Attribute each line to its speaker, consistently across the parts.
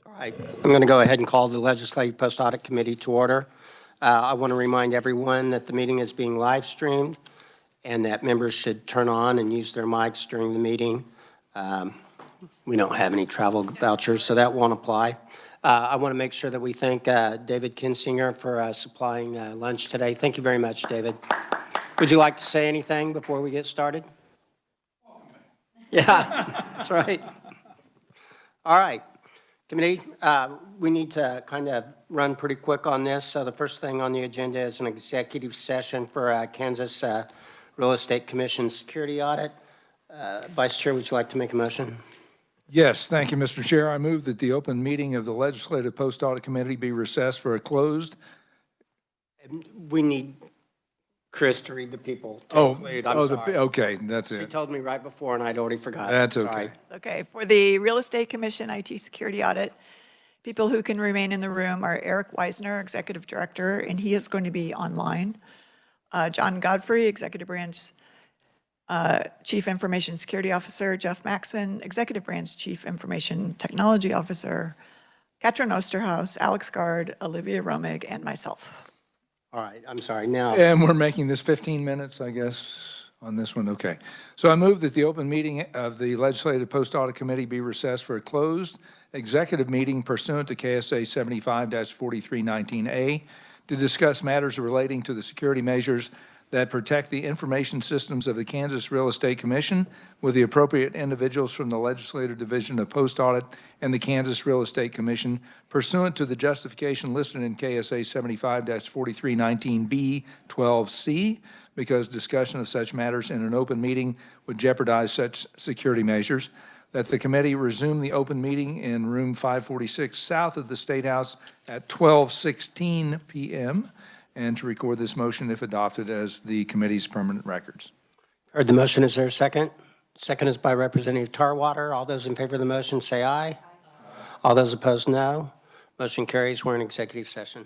Speaker 1: All right, I'm going to go ahead and call the Legislative Post-Audit Committee to order. I want to remind everyone that the meeting is being live streamed and that members should turn on and use their mics during the meeting. We don't have any travel vouchers, so that won't apply. I want to make sure that we thank David Kinsinger for supplying lunch today. Thank you very much, David. Would you like to say anything before we get started? Yeah, that's right. All right. Committee, we need to kind of run pretty quick on this. So the first thing on the agenda is an executive session for Kansas Real Estate Commission security audit. Vice Chair, would you like to make a motion?
Speaker 2: Yes, thank you, Mr. Chair. I move that the open meeting of the Legislative Post-Audit Committee be recessed for a closed.
Speaker 1: We need Chris to read the people.
Speaker 2: Okay, that's
Speaker 1: She
Speaker 2: it.
Speaker 1: told me right before and I'd already forgotten.
Speaker 2: That's okay.
Speaker 1: Sorry.
Speaker 3: It's okay. For the Real Estate Commission IT security audit, people who can remain in the room are Eric Weisner, Executive Director, and he is going to be online. John Godfrey, Executive Branch Chief Information Security Officer, Jeff Maxson, Executive Branch Chief Information Technology Officer, Katrin Osterhaus, Alex Gard, Olivia Romig, and myself.
Speaker 1: All right, I'm sorry. Now,
Speaker 2: And we're making this 15 minutes, I guess, on this one. Okay. So I move that the open meeting of the Legislative Post-Audit Committee be recessed for a closed executive meeting pursuant to KSA 75-4319A to discuss matters relating to the security measures that protect the information systems of the Kansas Real Estate Commission with the appropriate individuals from the Legislative Division of Post-Audit and the Kansas Real Estate Commission pursuant to the justification listed in KSA 75-4319B 12C, because discussion of such matters in an open meeting would jeopardize such security measures, that the committee resume the open meeting in room 546 south of the State House at 12:16 p.m., and to record this motion if adopted as the committee's permanent records.
Speaker 1: heard the motion. Is there a second? Second is by Representative Tarwater. All those in favor of the motion say aye. All those opposed, no. Motion carries. We're in executive session.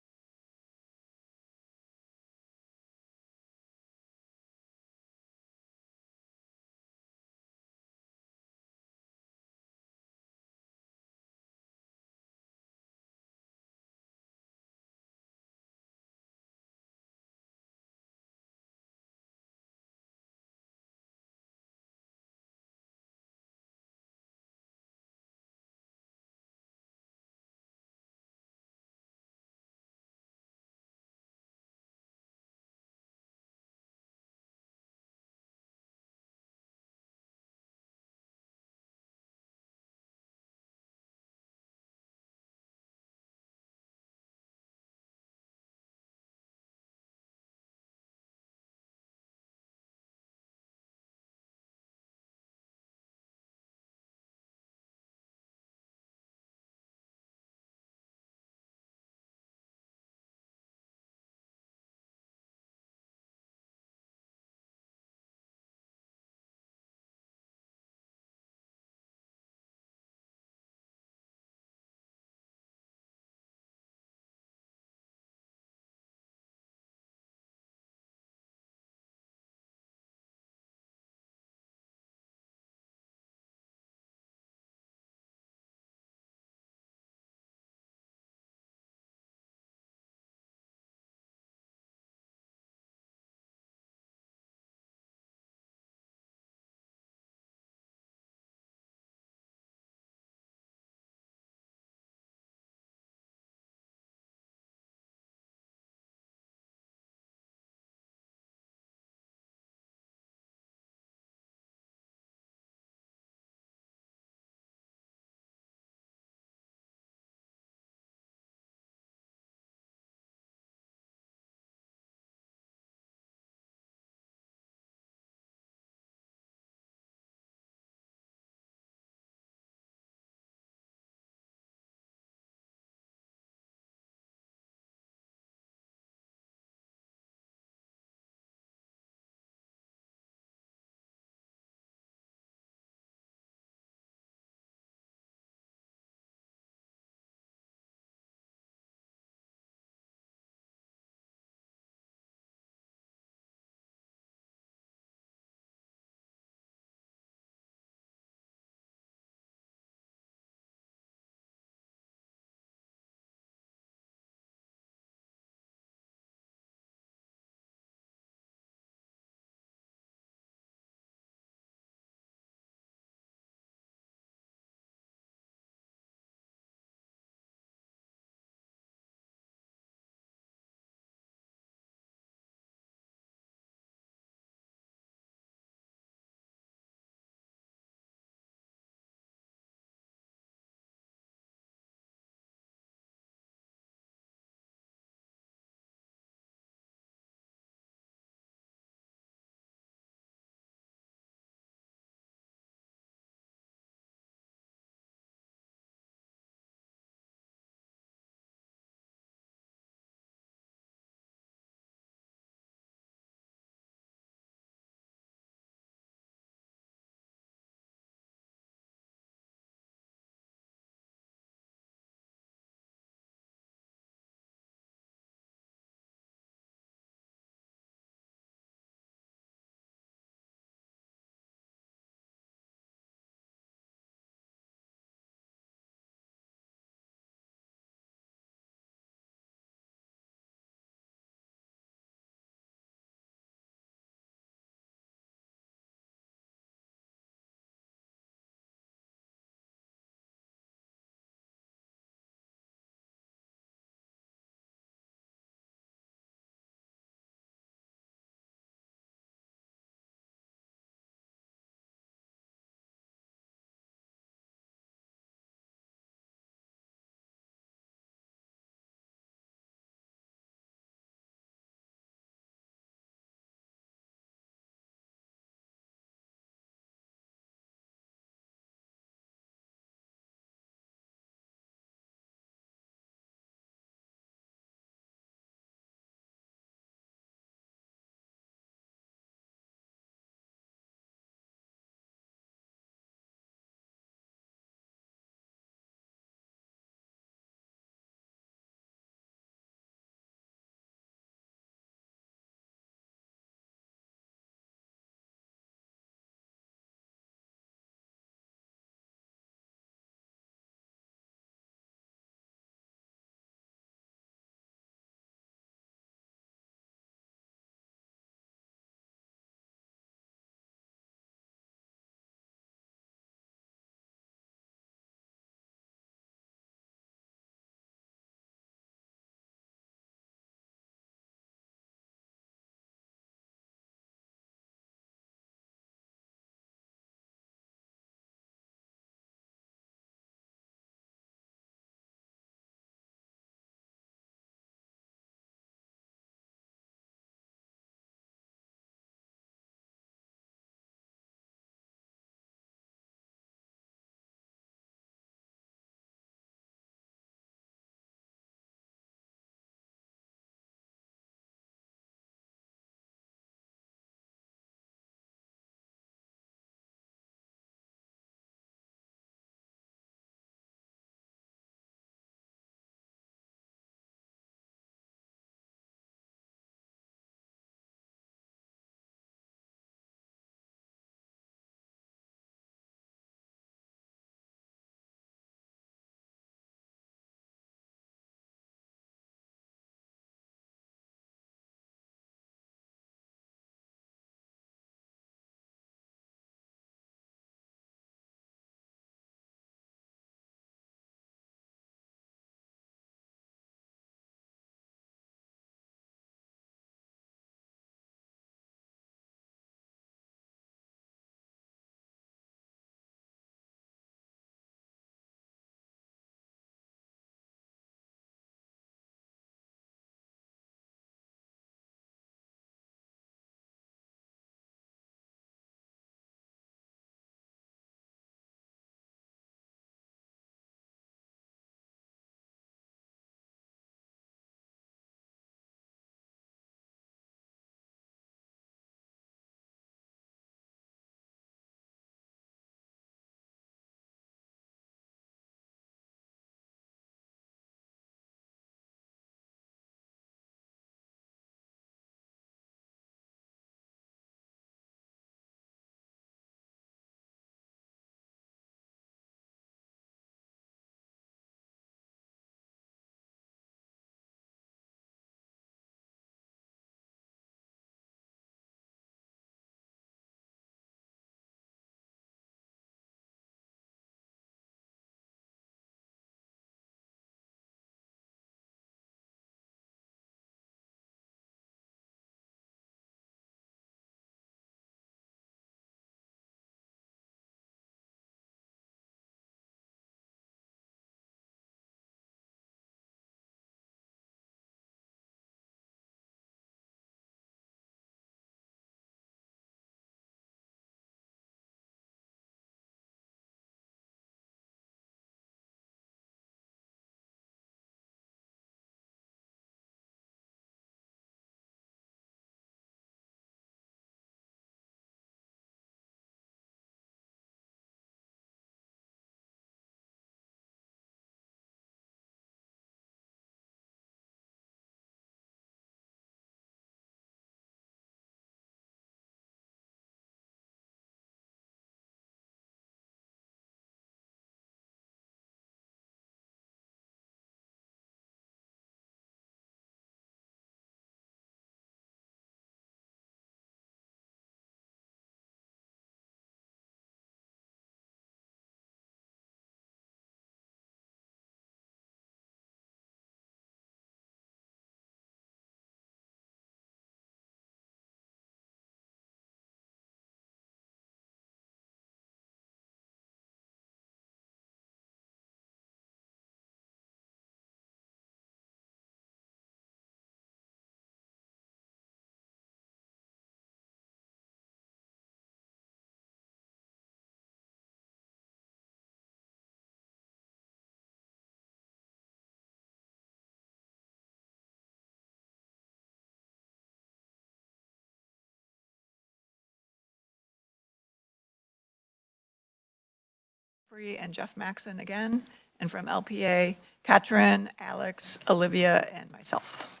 Speaker 3: Free and Jeff Maxon again, and from LPA, Katrin, Alex, Olivia, and myself.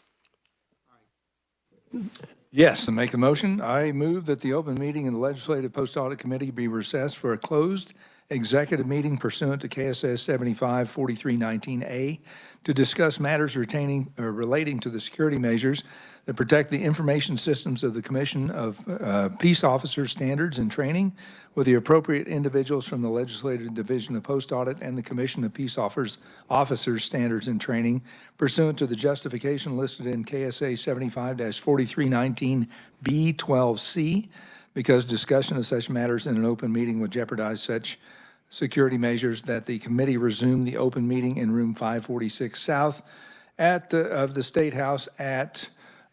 Speaker 2: Yes, to make the motion, I move that the open meeting in the Legislative Post-Audit Committee be recessed for a closed executive meeting pursuant to KSS 75-4319A to discuss matters retaining or relating to the security measures that protect the information systems of the Commission of Peace Officers Standards and Training with the appropriate individuals from the Legislative Division of Post-Audit and the Commission of Peace Officers Standards and Training pursuant to the justification listed in KSA 75-4319B12C, because discussion of such matters in an open meeting would jeopardize such security measures, that the committee resume the open meeting in room 546 South of the State House at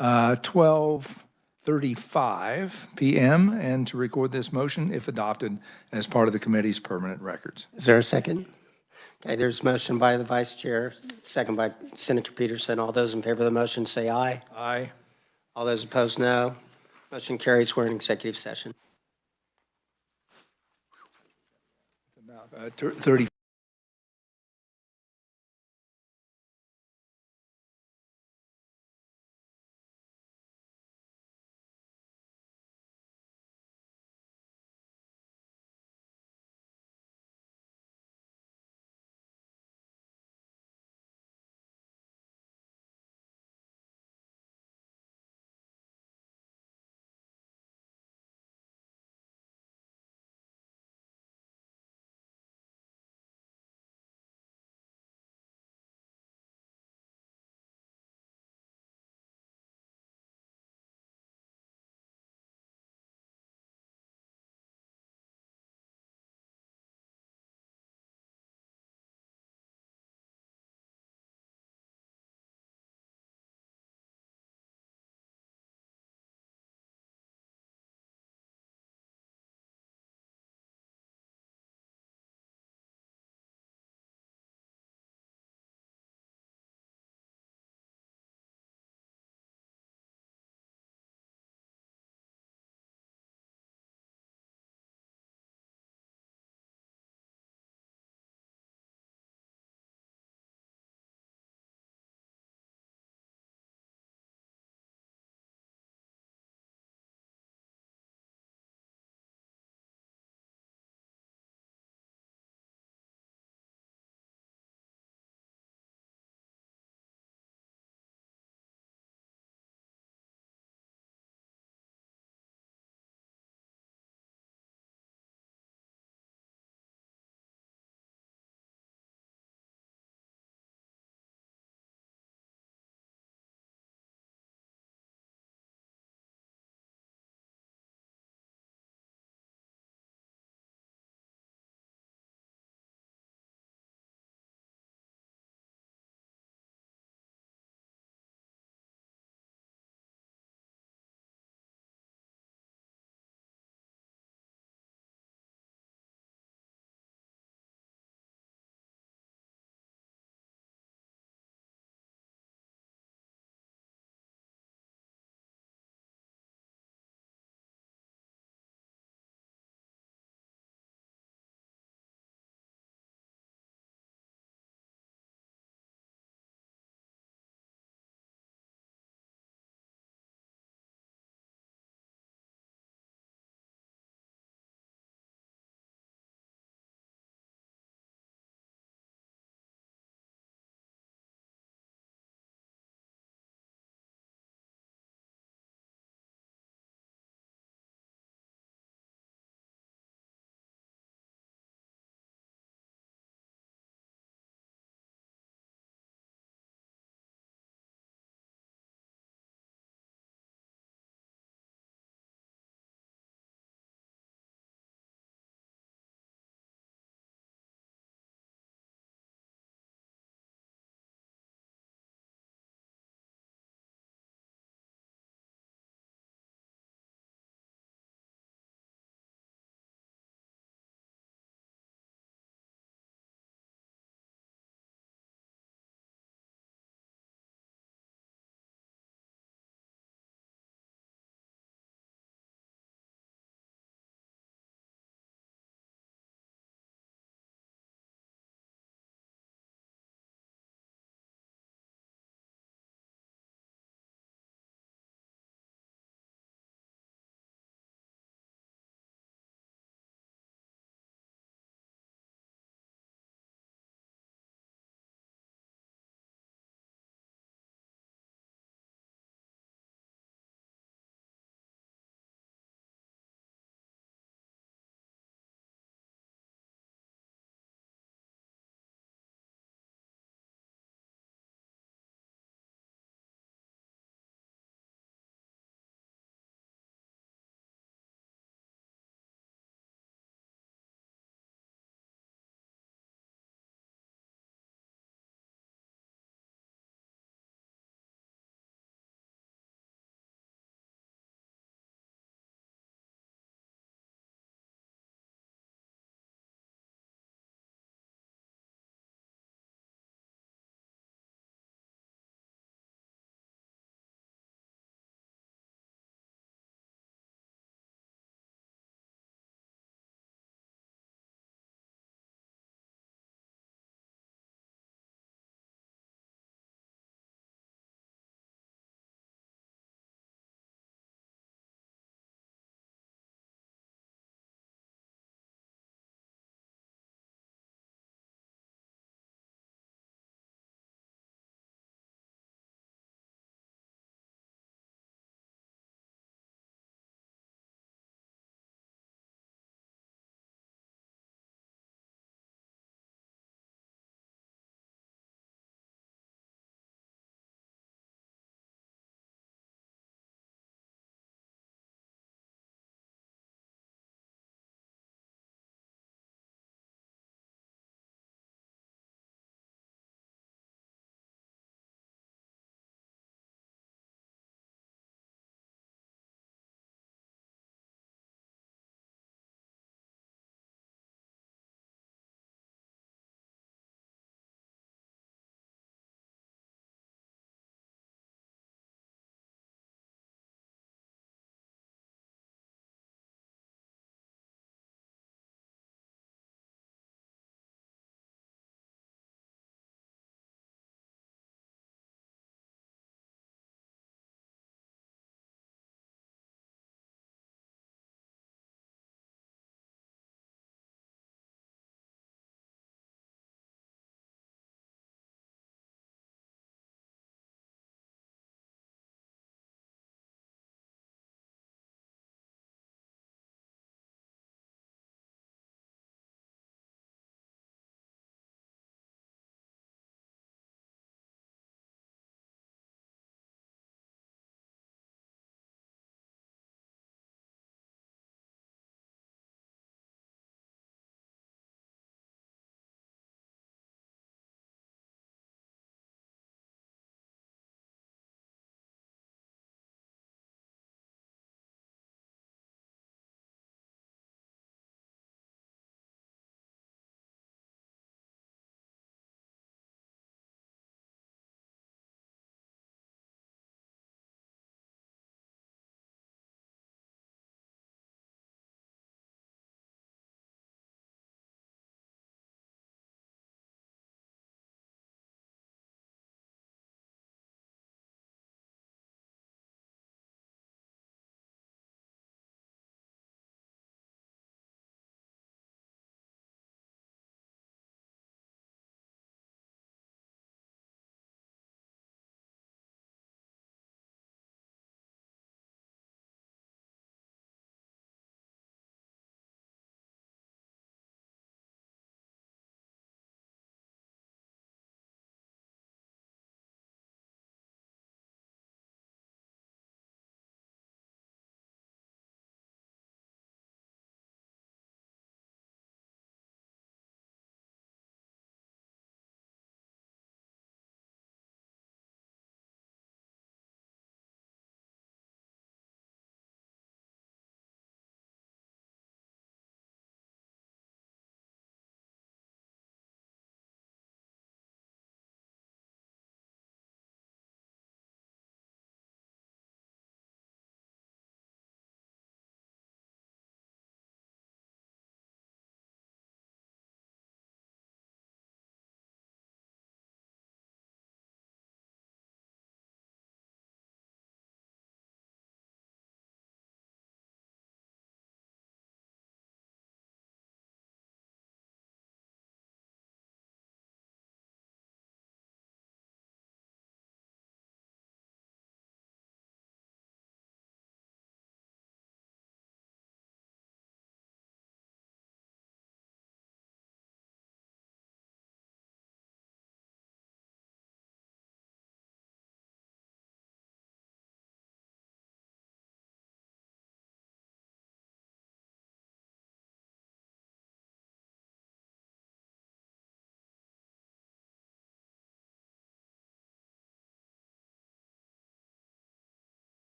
Speaker 2: 12:35 p.m. and to record this motion, if adopted, as part of the committee's permanent records.
Speaker 1: Is there a second? Okay, there's a motion by the Vice Chair, second by Senator Peterson. All those in favor of the motion say aye.
Speaker 2: Aye.
Speaker 1: All those opposed, no. Motion carries. We're in executive session.
Speaker 2: About 30.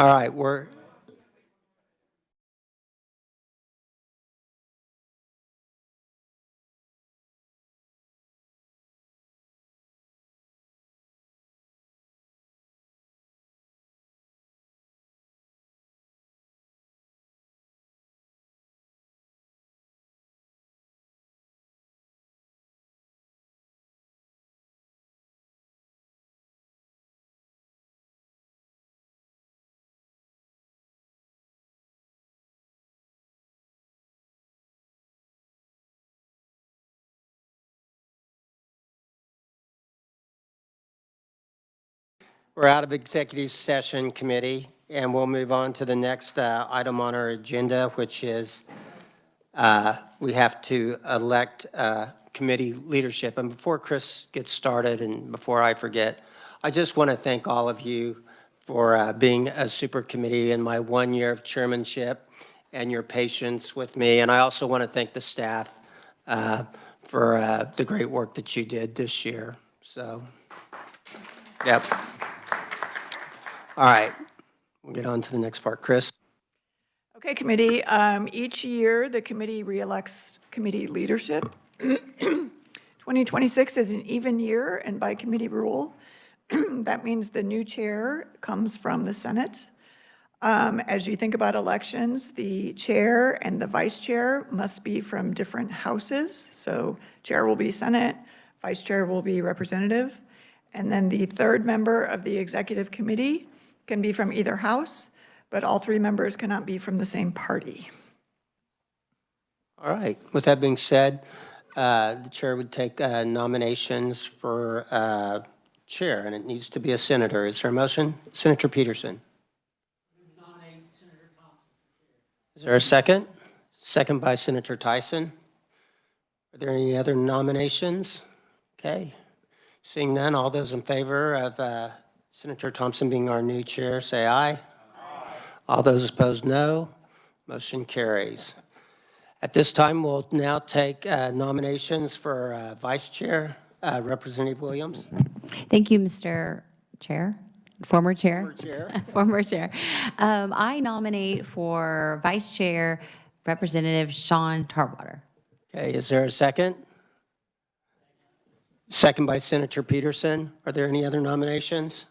Speaker 1: All right, we're out of executive session, committee, and we'll move on to the next item on our agenda, which is we have to elect committee leadership. And before Chris gets started and before I forget, I just want to thank all of you for being a super committee in my 1 year of chairmanship and your patience with me. And I also want to thank the staff for the great work that you did this year. So, yep. All right, we'll get on to the next part. Chris?
Speaker 3: Okay, committee. Each year, the committee reelects committee leadership. 2026 is an even year, and by committee rule, that means the new chair comes from the Senate. As you think about elections, the chair and the vice chair must be from different houses. So chair will be Senate, vice chair will be representative, and then the third member of the executive committee can be from either house, but all three members cannot be from the same party.
Speaker 1: All right, with that being said, the chair would take nominations for chair, and it needs to be a senator. Is there a motion? Senator Peterson.
Speaker 4: Nominate Senator Thompson for chair.
Speaker 1: Is there a second? Second by Senator Tyson. Are there any other nominations? Okay. Seeing none, all those in favor of Senator Thompson being our new chair, say aye. Aye. All those opposed, no. Motion carries. At this time, we'll now take nominations for vice chair. Representative Williams.
Speaker 5: Thank you, Mr. Chair, former chair.
Speaker 1: Former chair.
Speaker 5: Former chair. I nominate for vice chair Representative Sean Tarwater.
Speaker 1: Okay, is there a second? Second by Senator Peterson. Are there any other nominations?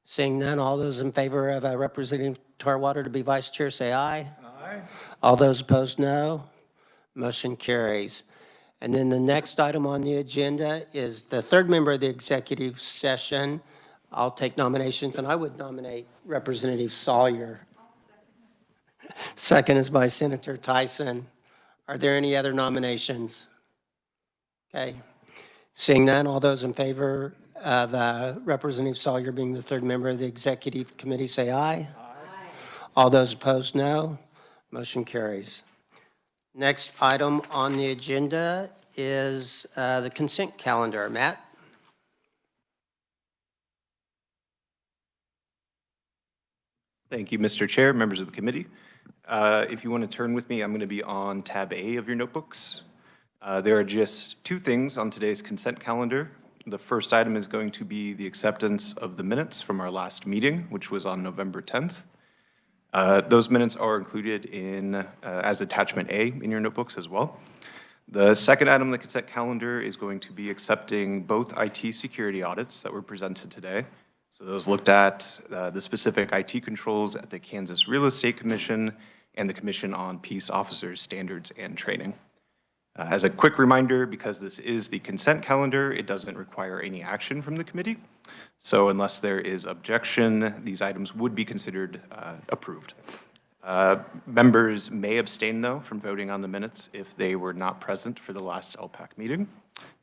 Speaker 1: Seeing none, all those in favor of Representative Tarwater to be vice chair, say aye. Aye. All those opposed, no. Motion carries. And then the next item on the agenda is the third member of the executive session. I'll take nominations, and I would nominate Representative Sawyer. Second is by Senator Tyson. Are there any other nominations? Okay. Seeing none, all those in favor of Representative Sawyer being the third member of the executive committee, say aye. Aye. All those opposed, no. Motion carries. Next item on the agenda is the consent calendar. Matt?
Speaker 6: Thank you, Mr. Chair, members of the committee. If you want to turn with me, I'm going to be on tab A of your notebooks. There are just two things on today's consent calendar. The first item is going to be the acceptance of the minutes from our last meeting, which was on November 10th. Those minutes are included in as attachment A in your notebooks as well. The second item on the consent calendar is going to be accepting both IT security audits that were presented today. So those looked at the specific IT controls at the Kansas Real Estate Commission and the Commission on Peace Officers Standards and Training. As a quick reminder, because this is the consent calendar, it doesn't require any action from the committee. So unless there is objection, these items would be considered approved. Members may abstain, though, from voting on the minutes if they were not present for the last LPAC meeting.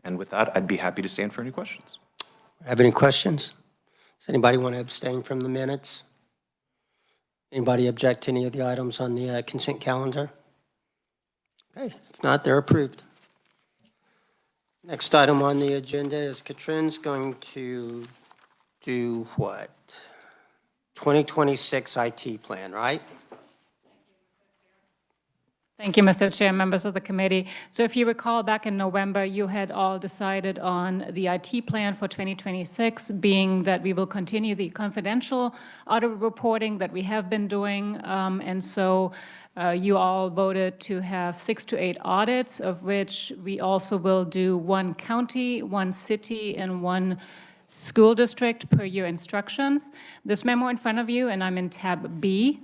Speaker 6: And with that, I'd be happy to stand for any questions.
Speaker 1: Have any questions? Does anybody want to abstain from the minutes? Anybody object to any of the items on the consent calendar? Okay, if not, they're approved. Next item on the agenda is Katrin's going to do what? 2026 IT plan, right?
Speaker 7: Thank you, Mr. Chair, members of the committee. So if you recall, back in November, you had all decided on the IT plan for 2026, being that we will continue the confidential audit reporting that we have been doing. And so you all voted to have 6 to 8 audits, of which we also will do 1 county, 1 city, and 1 school district per your instructions. This memo in front of you, and I'm in tab B,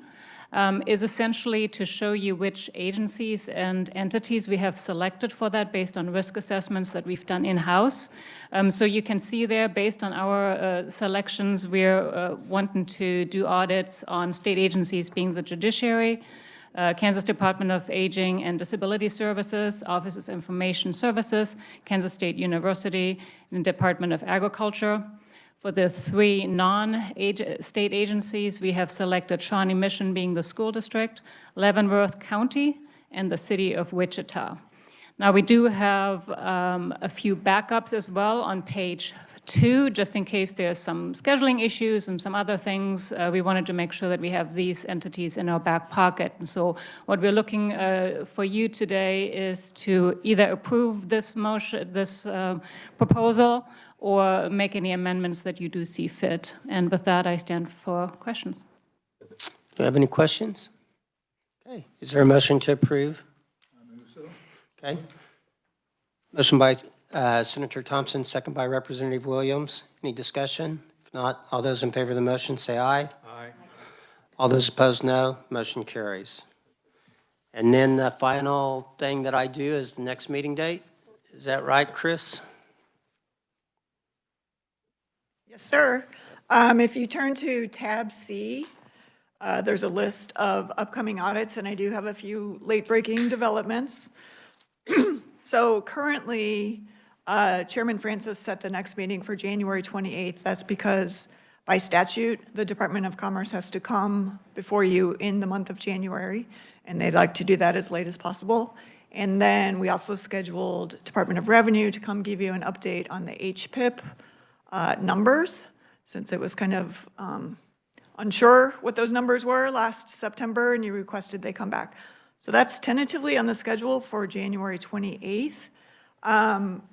Speaker 7: is essentially to show you which agencies and entities we have selected for that based on risk assessments that we've done in-house. So you can see there, based on our selections, we're wanting to do audits on state agencies being the judiciary, Kansas Department of Aging and Disability Services, Office of Information Services, Kansas State University, and Department of Agriculture. For the 3 non-state agencies, we have selected Shawnee Mission being the school district, Leavenworth County, and the city of Wichita. Now, we do have a few backups as well on page 2, just in case there's some scheduling issues and some other things. We wanted to make sure that we have these entities in our back pocket. And so what we're looking for you today is to either approve this motion, this proposal, or make any amendments that you do see fit. And with that, I stand for questions.
Speaker 1: Do you have any questions? Okay, is there a motion to approve?
Speaker 2: I move so.
Speaker 1: Okay. Motion by Senator Thompson, second by Representative Williams. Any discussion? If not, all those in favor of the motion say aye.
Speaker 2: Aye.
Speaker 1: All those opposed, no. Motion carries. And then the final thing that I do is the next meeting date. Is that right, Chris?
Speaker 3: Yes, sir. If you turn to tab C, there's a list of upcoming audits, and I do have a few late-breaking developments. So currently, Chairman Francis set the next meeting for January 28th. That's because by statute, the Department of Commerce has to come before you in the month of January, and they'd like to do that as late as possible. And then we also scheduled Department of Revenue to come give you an update on the HPIP numbers, since it was kind of unsure what those numbers were last September, and you requested they come back. So that's tentatively on the schedule for January 28th.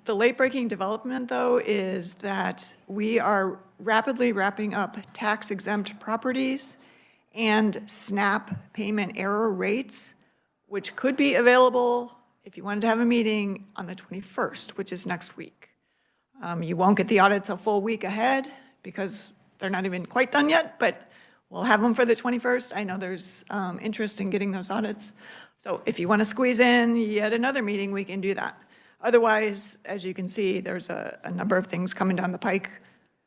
Speaker 3: The late-breaking development, though, is that we are rapidly wrapping up tax-exempt properties and SNAP payment error rates, which could be available if you wanted to have a meeting on the 21st, which is next week. You won't get the audits a full week ahead because they're not even quite done yet, but we'll have them for the 21st. I know there's interest in getting those audits. So if you want to squeeze in yet another meeting, we can do that. Otherwise, as you can see, there's a number of things coming down the pike.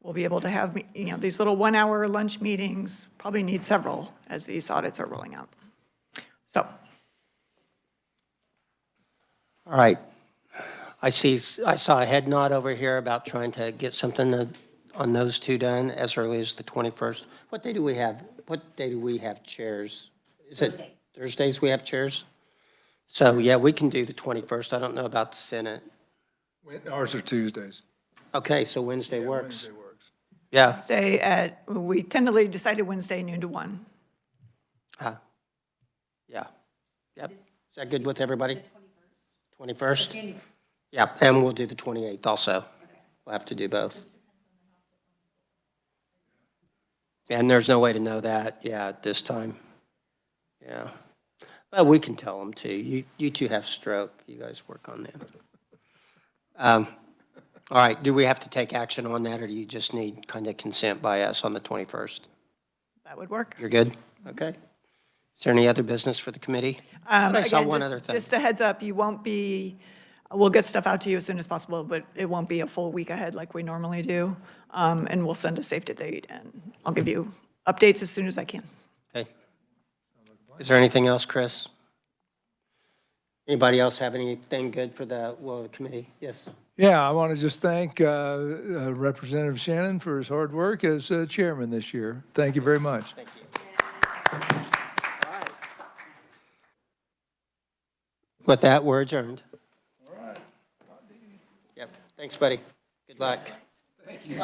Speaker 3: We'll be able to have, these little 1-hour lunch meetings, probably need several as these audits are rolling out. So.
Speaker 1: All right. I saw a head nod over here about trying to get something on those 2 done as early as the 21st. What day do we have chairs? Is it Thursdays we have chairs? So, yeah, we can do the 21st. I don't know about the Senate.
Speaker 2: Ours are Tuesdays.
Speaker 1: Okay, so Wednesday works.
Speaker 2: Wednesday works.
Speaker 1: Yeah.
Speaker 3: We tentatively decided Wednesday noon to 1.
Speaker 1: Yeah. Yep. Is that good with everybody? 21st? Yeah, and we'll do the 28th also. We'll have to do both. And there's no way to know that, at this time. Yeah. Well, we can tell them too. You two have stroke. You guys work on that. All right, do we have to take action on that, or do you just need kind of consent by us on the 21st?
Speaker 3: That would work.
Speaker 1: You're good? Okay. Is there any other business for the committee? I saw
Speaker 3: Again,
Speaker 1: one other thing.
Speaker 3: just a heads up, we'll get stuff out to you as soon as possible, but it won't be a full week ahead like we normally do. And we'll send a save the date, and I'll give you updates as soon as I can.
Speaker 1: Okay. Is there anything else, Chris? Anybody else have anything good for the committee? Yes.
Speaker 2: Yeah, I want to just thank Representative Shannon for his hard work as chairman this year. Thank you very much.
Speaker 1: Thank you. All right. With that, we're adjourned.
Speaker 2: All right.
Speaker 1: Yep. Thanks, buddy. Good luck.
Speaker 2: Thank you.